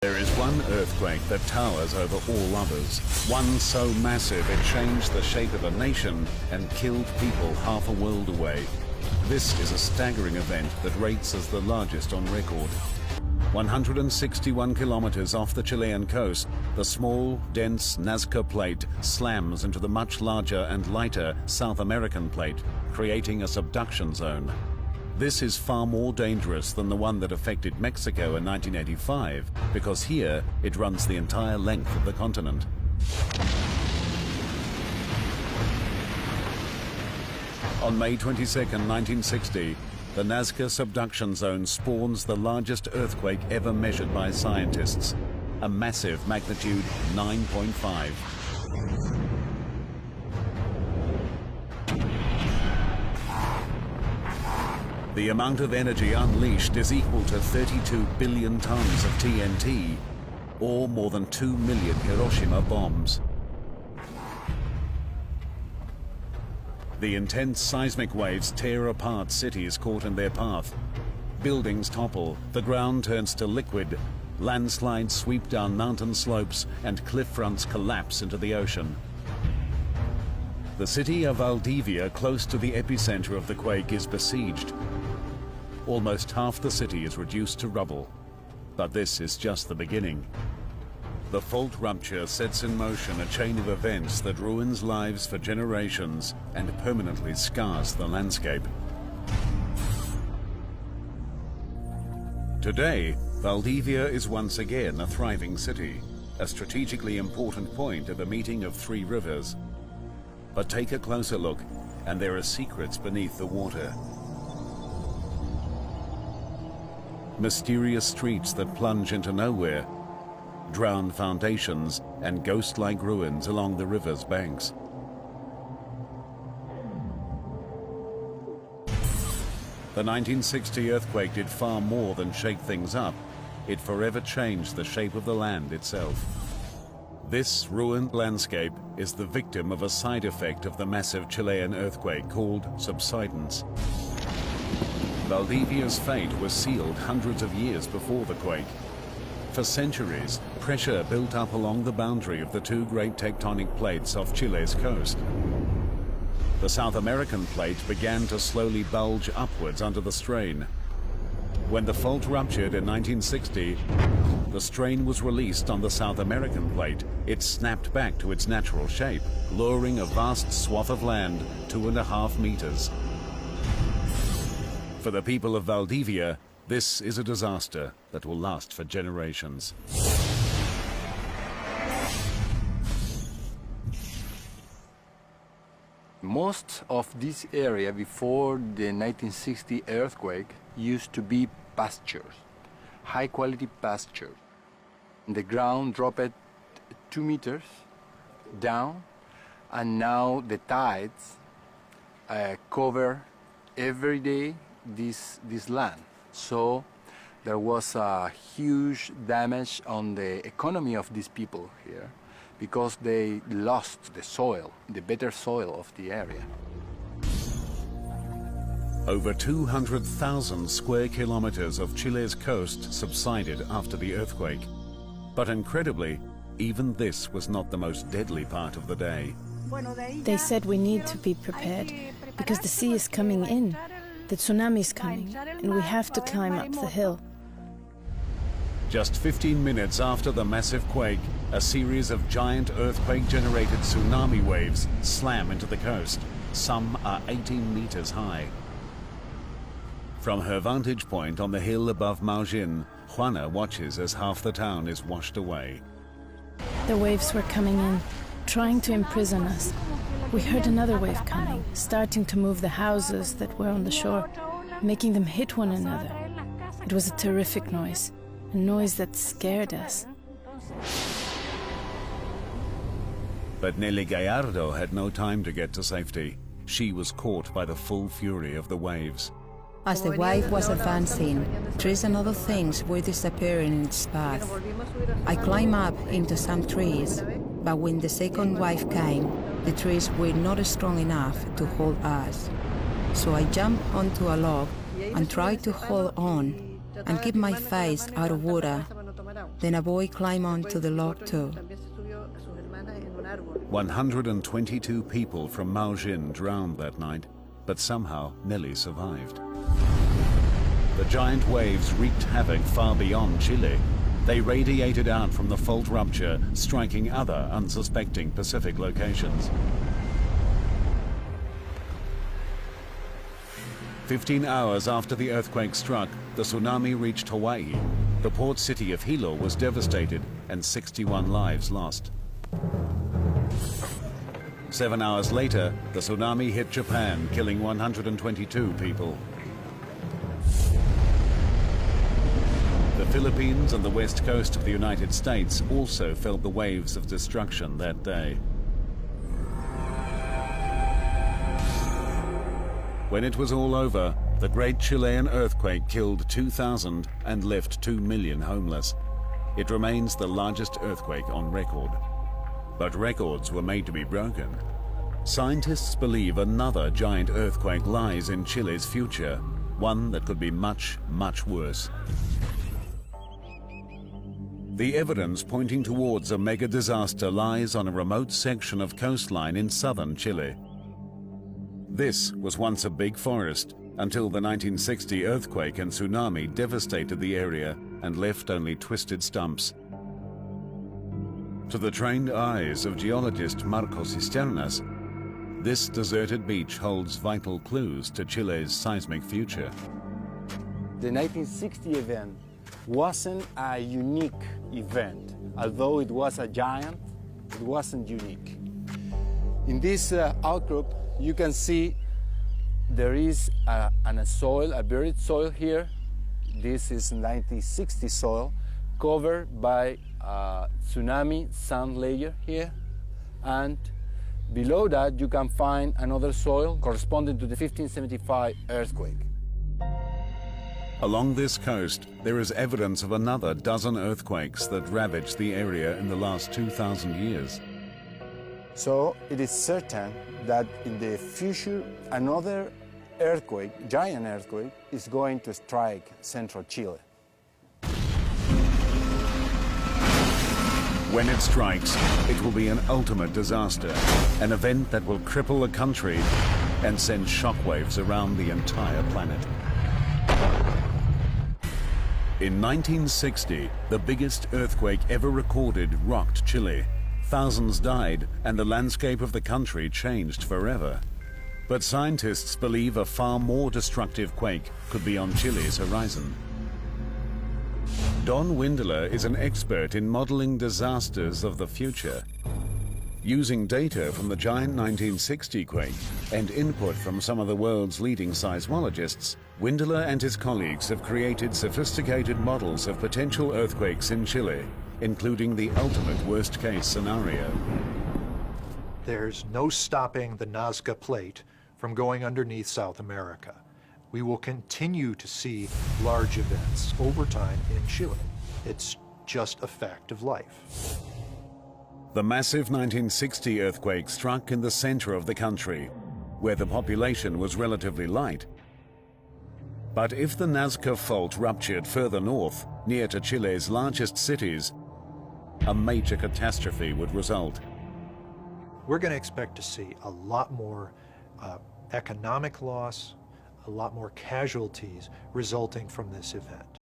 There is one earthquake that towers over all others. One so massive it changed the shape of a nation and killed people half a world away. This is a staggering event that rates as the largest on record. 161 kilometers off the Chilean coast, the small, dense Nazca Plate slams into the much larger and lighter South American plate, creating a subduction zone. This is far more dangerous than the one that affected Mexico in 1985, because here it runs the entire length of the continent. On May 22, 1960, the Nazca subduction zone spawns the largest earthquake ever measured by scientists, a massive magnitude 9.5. The amount of energy unleashed is equal to 32 billion tons of TNT, or more than 2 million Hiroshima bombs. The intense seismic waves tear apart cities caught in their path. Buildings topple, the ground turns to liquid, landslides sweep down mountain slopes, and cliff fronts collapse into the ocean. The city of Valdivia, close to the epicenter of the quake, is besieged. Almost half the city is reduced to rubble. But this is just the beginning. The fault rupture sets in motion a chain of events that ruins lives for generations and permanently scars the landscape. Today, Valdivia is once again a thriving city, a strategically important point at the meeting of three rivers. But take a closer look, and there are secrets beneath the water. Mysterious streets that plunge into nowhere, drowned foundations, and ghost-like ruins along the river's banks. The 1960 earthquake did far more than shake things up. It forever changed the shape of the land itself. This ruined landscape is the victim of a side effect of the massive Chilean earthquake called subsidence. Valdivia's fate was sealed hundreds of years before the quake. For centuries, pressure built up along the boundary of the two great tectonic plates off Chile's coast. The South American plate began to slowly bulge upwards under the strain. When the fault ruptured in 1960, the strain was released on the South American plate. It snapped back to its natural shape, luring a vast swath of land 2.5 meters. For the people of Valdivia, this is a disaster that will last for generations. Most of this area before the 1960 earthquake used to be pastures, high-quality pastures. The ground dropped 2 meters down, and now the tides cover every day this land. So there was a huge damage on the economy of these people here because they lost the soil, the better soil of the area. Over 200,000 square kilometers of Chile's coast subsided after the earthquake. But incredibly, even this was not the most deadly part of the day. They said we need to be prepared because the sea is coming in. The tsunami's coming, and we have to climb up the hill. Just 15 minutes after the massive quake, a series of giant earthquake-generated tsunami waves slam into the coast. Some are 18 meters high. From her vantage point on the hill above Maujin, Juana watches as half the town is washed away. The waves were coming in, trying to imprison us. We heard another wave coming, starting to move the houses that were on the shore, making them hit one another. It was a terrific noise, a noise that scared us. But Nelly Gallardo had no time to get to safety. She was caught by the full fury of the waves. As the wave was advancing, trees and other things were disappearing in its path. I climbed up into some trees, but when the second wave came, the trees were not strong enough to hold us. So I jumped onto a log and tried to hold on and keep my face out of water. Then a boy climbed onto the log too. 122 people from Maujin drowned that night, but somehow Nelly survived. The giant waves wreaked havoc far beyond Chile. They radiated out from the fault rupture, striking other unsuspecting Pacific locations. 15 hours after the earthquake struck, the tsunami reached Hawaii. The port city of Hilo was devastated and 61 lives lost. 7 hours later, the tsunami hit Japan, killing 122 people. The Philippines and the west coast of the United States also felt the waves of destruction that day. When it was all over, the great Chilean earthquake killed 2,000 and left 2 million homeless. It remains the largest earthquake on record. But records were made to be broken. Scientists believe another giant earthquake lies in Chile's future, one that could be much, much worse. The evidence pointing towards a mega disaster lies on a remote section of coastline in southern Chile. This was once a big forest until the 1960 earthquake and tsunami devastated the area and left only twisted stumps. To the trained eyes of geologist Marco Cisternas, this deserted beach holds vital clues to Chile's seismic future. The 1960 event wasn't a unique event. Although it was a giant, it wasn't unique. In this outcrop, you can see there is a buried soil here. This is 1960 soil, covered by a tsunami sand layer here. And below that, you can find another soil corresponding to the 1575 earthquake. Along this coast, there is evidence of another dozen earthquakes that ravaged the area in the last 2,000 years. So it is certain that in the future, another earthquake, giant earthquake, is going to strike central Chile. When it strikes, it will be an ultimate disaster, an event that will cripple a country and send shockwaves around the entire planet. In 1960, the biggest earthquake ever recorded rocked Chile. Thousands died, and the landscape of the country changed forever. But scientists believe a far more destructive quake could be on Chile's horizon. Don Windeler is an expert in modeling disasters of the future. Using data from the giant 1960 quake and input from some of the world's leading seismologists, Windeler and his colleagues have created sophisticated models of potential earthquakes in Chile, including the ultimate worst-case scenario. There's no stopping the Nazca Plate from going underneath South America. We will continue to see large events over time in Chile. It's just a fact of life. The massive 1960 earthquake struck in the center of the country, where the population was relatively light. But if the Nazca Fault ruptured further north, near to Chile's largest cities, a major catastrophe would result. We're going to expect to see a lot more economic loss, a lot more casualties resulting from this event.